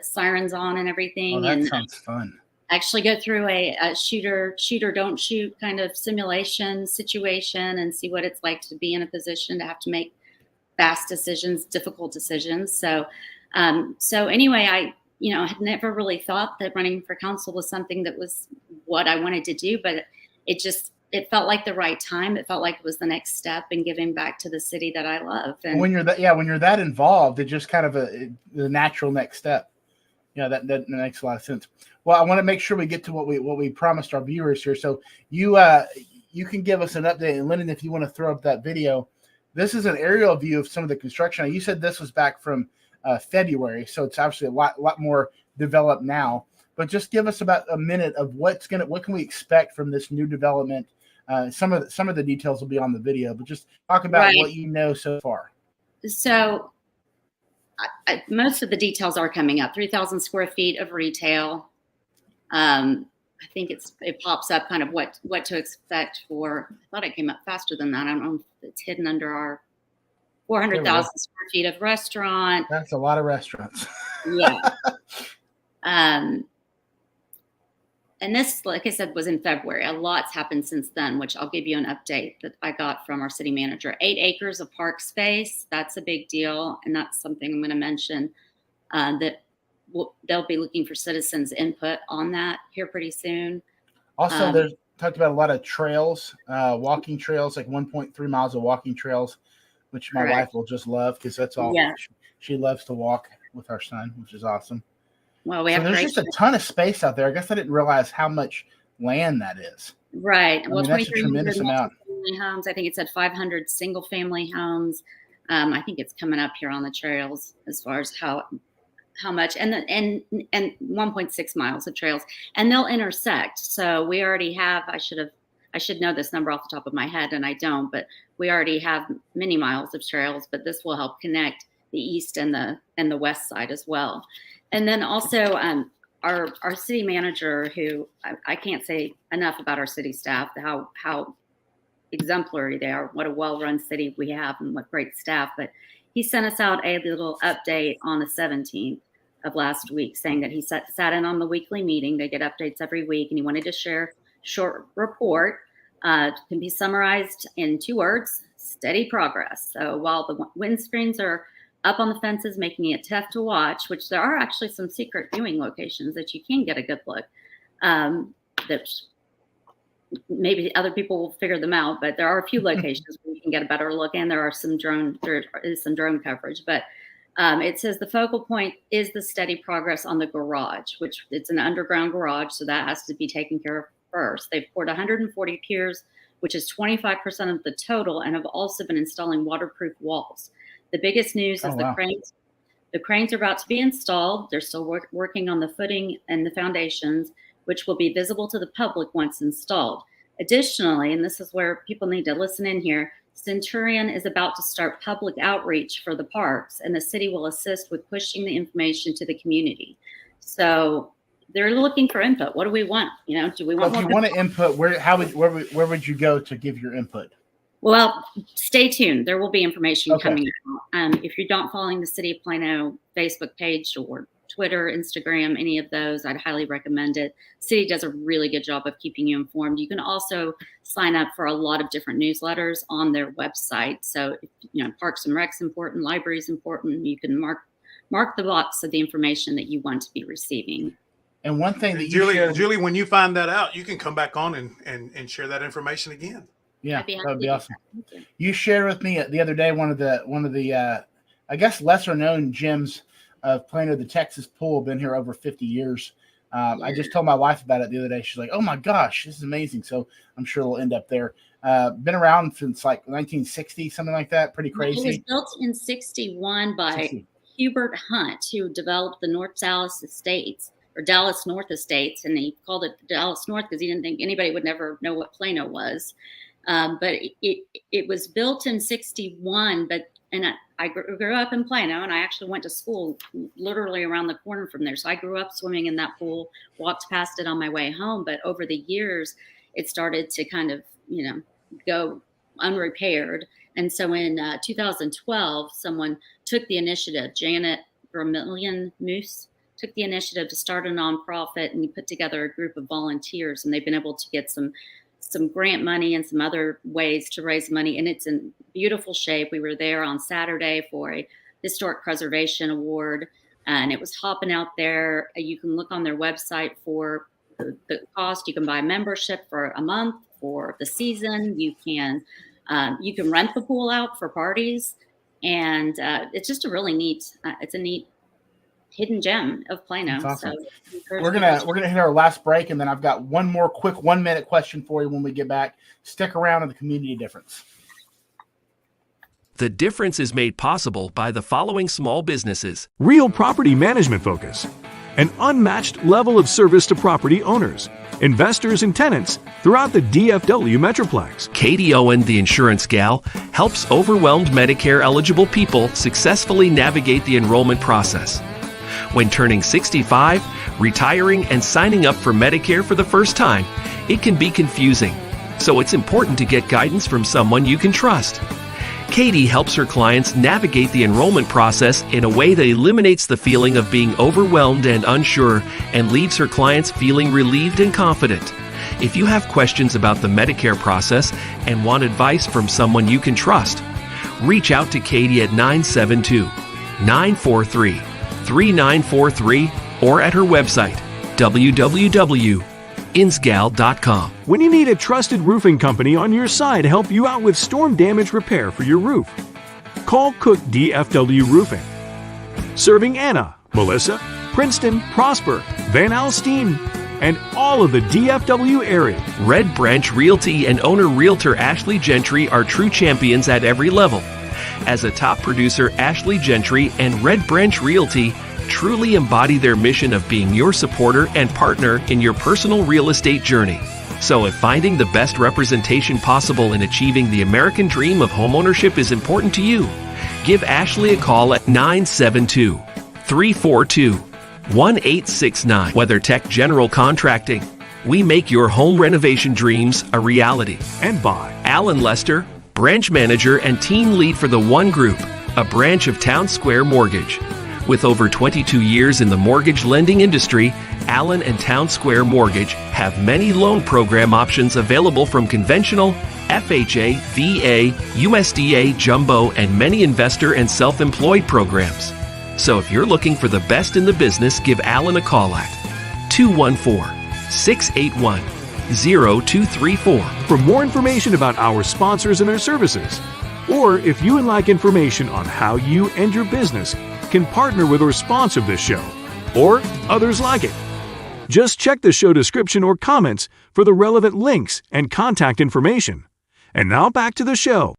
sirens on and everything. Oh, that sounds fun. Actually go through a shooter don't shoot kind of simulation situation and see what it's like to be in a position to have to make fast decisions, difficult decisions. So anyway, I had never really thought that running for council was something that was what I wanted to do, but it felt like the right time. It felt like it was the next step in giving back to the city that I love. And when you're that involved, it just kind of the natural next step. That makes a lot of sense. Well, I want to make sure we get to what we promised our viewers here. So you can give us an update, and Lyndon, if you want to throw up that video. This is an aerial view of some of the construction. You said this was back from February, so it's obviously a lot more developed now. But just give us about a minute of what can we expect from this new development. Some of the details will be on the video, but just talk about what you know so far. So most of the details are coming up. 3,000 square feet of retail. I think it pops up kind of what to expect for. I thought it came up faster than that. I don't know if it's hidden under our 400,000 square feet of restaurant. That's a lot of restaurants. Yeah. And this, like I said, was in February. A lot's happened since then, which I'll give you an update that I got from our city manager. 8 acres of park space. That's a big deal. And that's something I'm going to mention that they'll be looking for citizens' input on that here pretty soon. Also, there's talked about a lot of trails, walking trails, like 1.3 miles of walking trails, which my wife will just love because that's all she loves to walk with our son, which is awesome. Well, there's just a ton of space out there. I guess I didn't realize how much land that is. Right. Well, that's a tremendous amount. Homes. I think it said 500 single family homes. I think it's coming up here on the trails as far as how much, and 1.6 miles of trails, and they'll intersect. So we already have. I should know this number off the top of my head, and I don't. But we already have many miles of trails. But this will help connect the east and the west side as well. And then also our city manager, who I can't say enough about our city staff, how exemplary they are, what a well-run city we have, and what great staff. But he sent us out a little update on the 17th of last week, saying that he sat in on the weekly meeting. They get updates every week, and he wanted to share a short report. Can be summarized in 2 words: steady progress. So while the windscreens are up on the fences, making it tough to watch, which there are actually some secret viewing locations that you can get a good look. That maybe other people will figure them out, but there are a few locations where you can get a better look, and there is some drone coverage. But it says the focal point is the steady progress on the garage, which it's an underground garage, so that has to be taken care of 1st. They've poured 140 piers, which is 25% of the total, and have also been installing waterproof walls. The biggest news is the cranes are about to be installed. They're still working on the footing and the foundations, which will be visible to the public once installed. Additionally, and this is where people need to listen in here, Centurion is about to start public outreach for the parks, and the city will assist with pushing the information to the community. So they're looking for input. What do we want? Do we want? Well, if you want to input, where would you go to give your input? Well, stay tuned. There will be information coming out. If you're not following the City of Plano Facebook page or Twitter, Instagram, any of those, I'd highly recommend it. City does a really good job of keeping you informed. You can also sign up for a lot of different newsletters on their website. So, Parks and Rec's important, library's important. You can mark the box of the information that you want to be receiving. And one thing that Julie, when you find that out, you can come back on and share that information again. Yeah, that would be awesome. You shared with me the other day one of the I guess lesser known gyms of Plano, the Texas Pool. Been here over 50 years. I just told my wife about it the other day. She's like, "Oh my gosh, this is amazing!" So I'm sure it'll end up there. Been around since like 1960, something like that. Pretty crazy. It was built in 61 by Hubert Hunt, who developed the North Dallas Estates or Dallas North Estates, and he called it Dallas North because he didn't think anybody would never know what Plano was. But it was built in 61, and I grew up in Plano, and I actually went to school literally around the corner from there. So I grew up swimming in that pool, walked past it on my way home. But over the years, it started to kind of, go unrepaired. And so in 2012, someone took the initiative, Janet Vermillion Moose, took the initiative to start a nonprofit, and he put together a group of volunteers, and they've been able to get some grant money and some other ways to raise money, and it's in beautiful shape. We were there on Saturday for a historic preservation award, and it was hopping out there. You can look on their website for the cost. You can buy a membership for a month for the season. You can rent the pool out for parties, and it's just a really neat. It's a neat hidden gem of Plano. Awesome. So we're gonna hit our last break, and then I've got one more quick 1-minute question for you when we get back. Stick around on the Community Difference. The difference is made possible by the following small businesses. Real property management focus. An unmatched level of service to property owners, investors, and tenants throughout the DFW Metroplex. Katie Owen, the insurance gal, helps overwhelmed Medicare-eligible people successfully navigate the enrollment process. When turning 65, retiring, and signing up for Medicare for the first time, it can be confusing. So it's important to get guidance from someone you can trust. Katie helps her clients navigate the enrollment process in a way that eliminates the feeling of being overwhelmed and unsure and leaves her clients feeling relieved and confident. If you have questions about the Medicare process and want advice from someone you can trust, reach out to Katie at 972-943-3943 or at her website, www.insgal.com. When you need a trusted roofing company on your side to help you out with storm damage repair for your roof, call Cook DFW Roofing. Serving Anna, Melissa, Princeton, Prosper, Van Alstyne, and all of the DFW area. Red Branch Realty and owner realtor Ashley Gentry are true champions at every level. As a top producer, Ashley Gentry and Red Branch Realty truly embody their mission of being your supporter and partner in your personal real estate journey. So if finding the best representation possible in achieving the American dream of homeownership is important to you, give Ashley a call at 972-342-1869. WeatherTech General Contracting. We make your home renovation dreams a reality. And by Alan Lester, branch manager and team lead for the One Group, a branch of Town Square Mortgage. With over 22 years in the mortgage lending industry, Allen and Town Square Mortgage have many loan program options available from conventional, FHA, VA, USDA, jumbo, and many investor and self-employed programs. So if you're looking for the best in the business, give Allen a call at 214-681-0234. For more information about our sponsors and their services, or if you would like information on how you and your business can partner with or sponsor this show, or others like it, Just check the show description or comments for the relevant links and contact information. And now back to the show.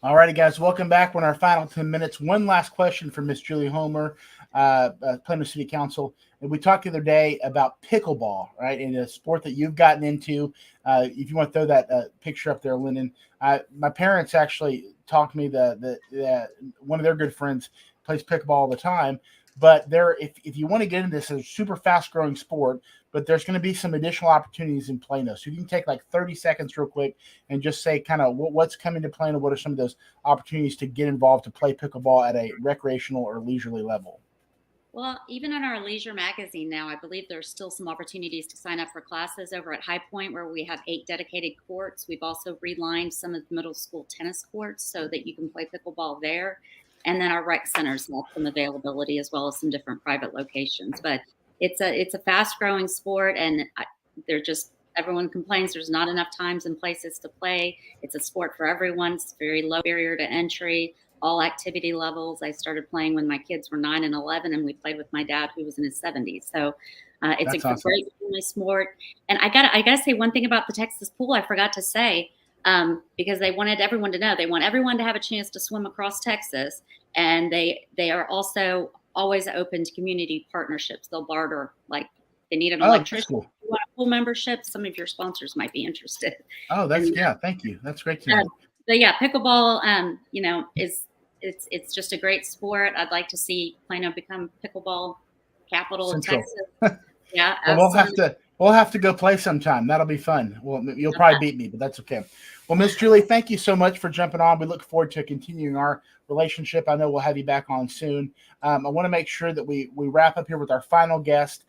All righty, guys, welcome back. We're in our final 10 minutes. One last question from Miss Julie Homer, Plano City Council. And we talked the other day about pickleball, right, and a sport that you've gotten into. If you want to throw that picture up there, Lyndon. My parents actually talked to me that one of their good friends plays pickleball all the time. But if you want to get into this, it's a super fast-growing sport, but there's going to be some additional opportunities in Plano. So you can take like 30 seconds real quick and just say kind of what's coming to Plano, what are some of those opportunities to get involved to play pickleball at a recreational or leisurely level? Well, even in our leisure magazine now, I believe there's still some opportunities to sign up for classes over at High Point, where we have 8 dedicated courts. We've also relined some of the middle school tennis courts so that you can play pickleball there. And then our rec centers have some availability, as well as some different private locations. But it's a fast growing sport, and everyone complains there's not enough times and places to play. It's a sport for everyone. It's very low barrier to entry, all activity levels. I started playing when my kids were 9 and 11, and we played with my dad, who was in his 70s. So it's That's a awesome. great family sport. And I gotta say one thing about the Texas pool I forgot to say, because they wanted everyone to know. They want everyone to have a chance to swim across Texas, and they are also always open to community partnerships. They'll barter, like they need an electrician. Cool. If you want a pool membership, some of your sponsors might be interested. Oh, thank you. That's great to know. But yeah, pickleball, it's just a great sport. I'd like to see Plano become pickleball capital of Texas. Yeah, well, we'll have to go play sometime. That'll be fun. Well, you'll probably beat me, but that's okay. Well, Miss Julie, thank you so much for jumping on. We look forward to continuing our relationship. I know we'll have you back on soon. I want to make sure that we wrap up here with our final guest.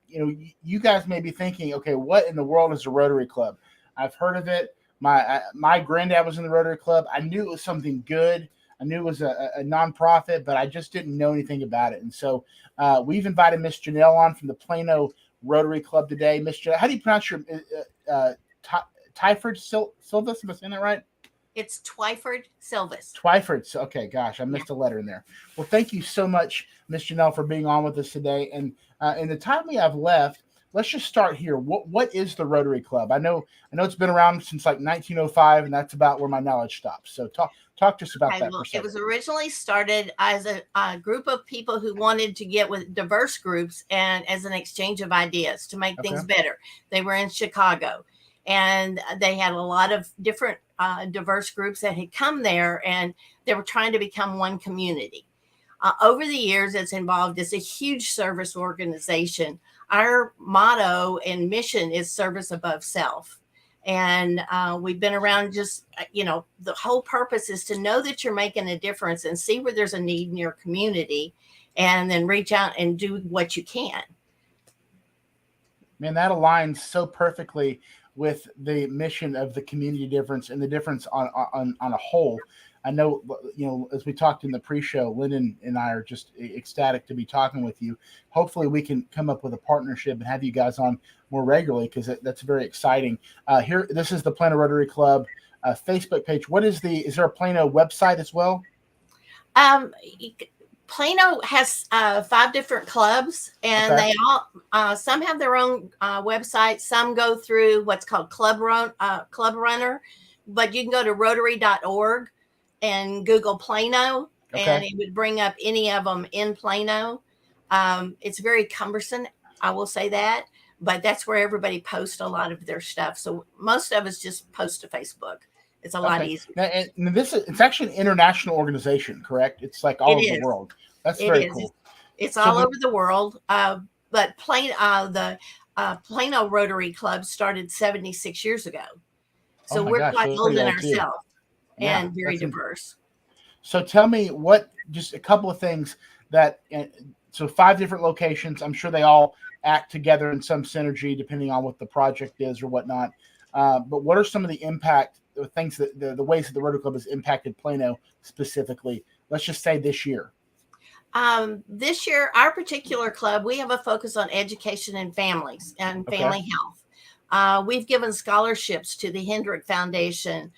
You guys may be thinking, okay, what in the world is a Rotary Club? I've heard of it. My granddad was in the Rotary Club. I knew it was something good. I knew it was a nonprofit, but I just didn't know anything about it. And so we've invited Miss Janelle on from the Plano Rotary Club today. Miss Janelle, how do you pronounce your Twyford Silvis? Am I saying that right? It's Twyford Silvis. Twyford. Okay, gosh, I missed a letter in there. Well, thank you so much, Miss Janelle, for being on with us today. And in the time we have left, let's just start here. What is the Rotary Club? I know it's been around since like 1905, and that's about where my knowledge stops. So talk to us about that. It was originally started as a group of people who wanted to get with diverse groups and as an exchange of ideas to make things better. They were in Chicago, and they had a lot of different diverse groups that had come there, and they were trying to become one community. Over the years, it's evolved as a huge service organization. Our motto and mission is service above self. And we've been around the whole purpose is to know that you're making a difference and see where there's a need in your community and then reach out and do what you can. Man, that aligns so perfectly with the mission of the community difference and the difference on a whole. I know, as we talked in the pre-show, Lyndon and I are just ecstatic to be talking with you. Hopefully we can come up with a partnership and have you guys on more regularly, because that's very exciting. This is the Plano Rotary Club Facebook page. Is there a Plano website as well? Plano has 5 different clubs, and they all some have their own website. Some go through what's called Club Runner, but you can go to rotary.org and Google Plano, and it would bring up any of them in Plano. It's very cumbersome, I will say that, but that's where everybody posts a lot of their stuff. So most of us just post to Facebook. It's a lot easier. And it's actually an international organization, correct? It's like all over the world. That's very cool. It's all over the world. But the Plano Rotary Club started 76 years ago. So we're quite old in ourselves and very diverse. So tell me just a couple of things so 5 different locations. I'm sure they all act together in some synergy depending on what the project is or whatnot. But what are some of the impact, the things the ways that the Rotary Club has impacted Plano specifically? Let's just say this year. This year, our particular club, we have a focus on education and families and family health. We've given scholarships to the Hendrick Foundation,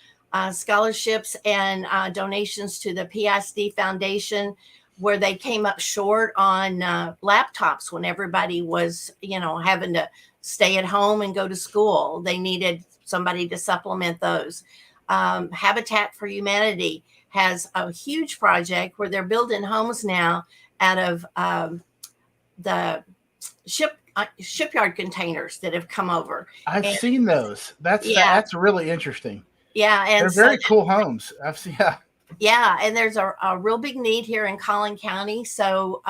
scholarships and donations to the PISD Foundation. where they came up short on laptops when everybody was, having to stay at home and go to school. They needed somebody to supplement those. Habitat for Humanity has a huge project where they're building homes now out of the shipyard containers that have come over. I've seen those. That's really interesting. Yeah, and they're very cool homes. I've seen. Yeah, and there's a real big need here in Collin County, so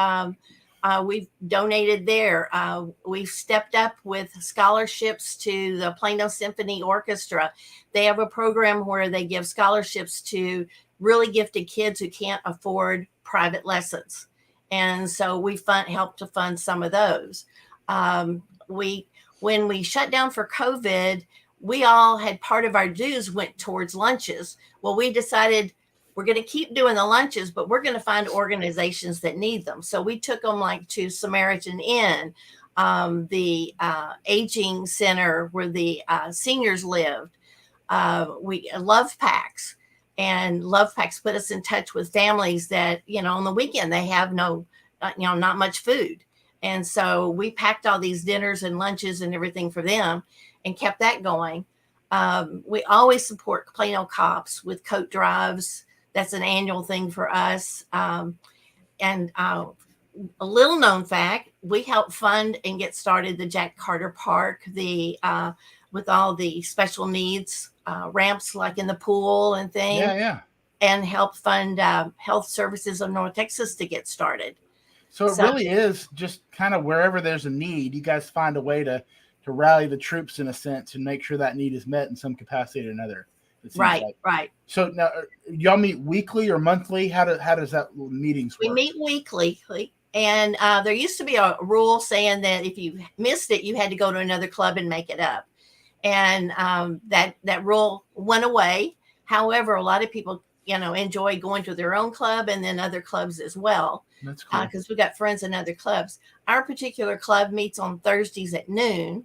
we've donated there. We've stepped up with scholarships to the Plano Symphony Orchestra. They have a program where they give scholarships to really gifted kids who can't afford private lessons, and so we help to fund some of those. When we shut down for COVID, we all had part of our dues went towards lunches. Well, we decided we're going to keep doing the lunches, but we're going to find organizations that need them. So we took them like to Samaritan Inn, the aging center where the seniors lived. We Love Packs, and Love Packs put us in touch with families that, on the weekend they have not much food. And so we packed all these dinners and lunches and everything for them and kept that going. We always support Plano Cops with coat drives. That's an annual thing for us. And a little known fact, we help fund and get started the Jack Carter Park, with all the special needs ramps like in the pool and things. Yeah. And help fund Health Services of North Texas to get started. So it really is just kind of wherever there's a need, you guys find a way to rally the troops in a sense and make sure that need is met in some capacity or another. Right. So now, y'all meet weekly or monthly? How does that meetings work? We meet weekly, and there used to be a rule saying that if you missed it, you had to go to another club and make it up, and that rule went away. However, a lot of people, enjoy going to their own club and then other clubs as well. That's cool. Because we got friends in other clubs. Our particular club meets on Thursdays at noon,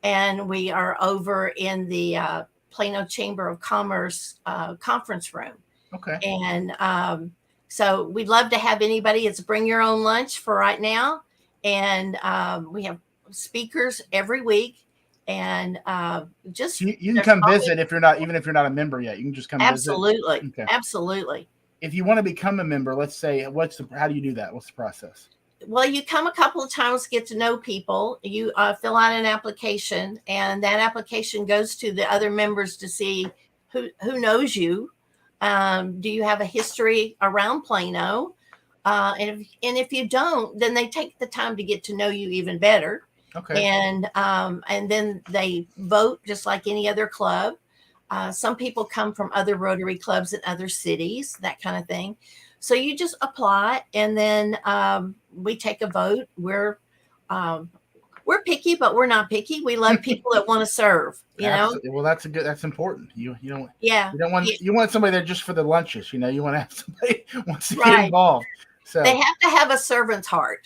and we are over in the Plano Chamber of Commerce conference room. Okay. And so we'd love to have anybody. It's bring your own lunch for right now. And we have speakers every week. And just you can come visit even if you're not a member yet. You can just come absolutely visit. Okay. Absolutely. If you want to become a member, let's say, how do you do that? What's the process? Well, you come a couple of times, get to know people. You fill out an application, and that application goes to the other members to see who knows you. Do you have a history around Plano? And if you don't, then they take the time to get to know you even better. Okay. And then they vote just like any other club. Some people come from other Rotary clubs in other cities, that kind of thing. So you just apply, and then we take a vote. We're picky, but we're not picky. We love people that want to serve. Well, that's important. You want somebody there just for the lunches. You want to have somebody who wants to get involved. So they have to have a servant's heart.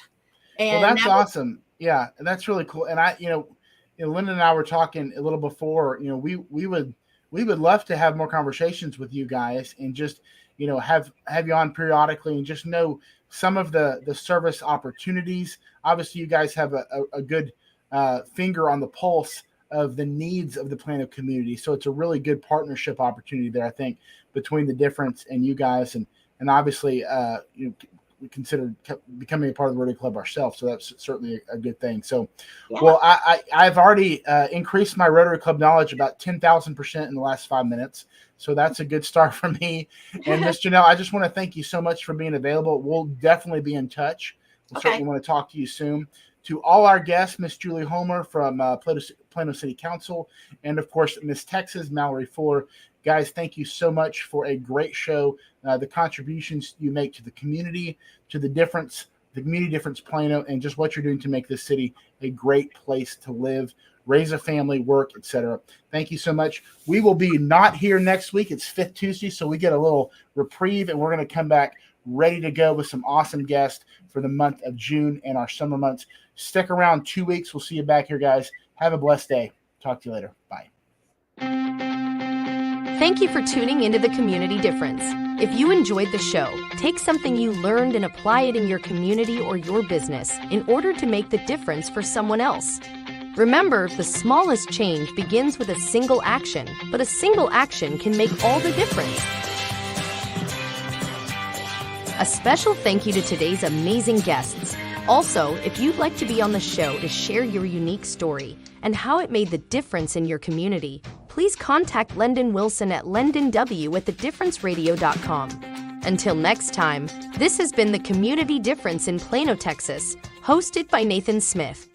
And that's awesome. Yeah, and that's really cool. And Linda and I were talking a little before. We would love to have more conversations with you guys and just have you on periodically and just know some of the service opportunities. Obviously, you guys have a good finger on the pulse of the needs of the Plano community. So it's a really good partnership opportunity there, I think, between the difference and you guys. And obviously, we consider becoming a part of the Rotary Club ourselves. So that's certainly a good thing. So, yeah. Well, I've already increased my Rotary Club knowledge about 10,000% in the last 5 minutes. So that's a good start for me. And Ms. Janelle, I just want to thank you so much for being available. We'll definitely be in touch. We'll certainly want to talk to you soon. To all our guests, Miss Julie Homer from Plano City Council, and of course, Miss Texas Mallory Fuller. Guys, thank you so much for a great show. The contributions you make to the community, to the community difference Plano, and just what you're doing to make this city a great place to live, raise a family, work, etc. Thank you so much. We will be not here next week. It's Fifth Tuesday, so we get a little reprieve, and we're going to come back ready to go with some awesome guests for the month of June and our summer months. Stick around 2 weeks. We'll see you back here, guys. Have a blessed day. Talk to you later. Bye. Thank you for tuning into The Community Difference. If you enjoyed the show, take something you learned and apply it in your community or your business in order to make the difference for someone else. Remember, the smallest change begins with a single action, but a single action can make all the difference. A special thank you to today's amazing guests. Also, if you'd like to be on the show to share your unique story and how it made the difference in your community, please contact Lendon Wilson at lendonw@thedifferenceradio.com. Until next time, this has been The Community Difference in Plano, Texas, hosted by Nathan Smith.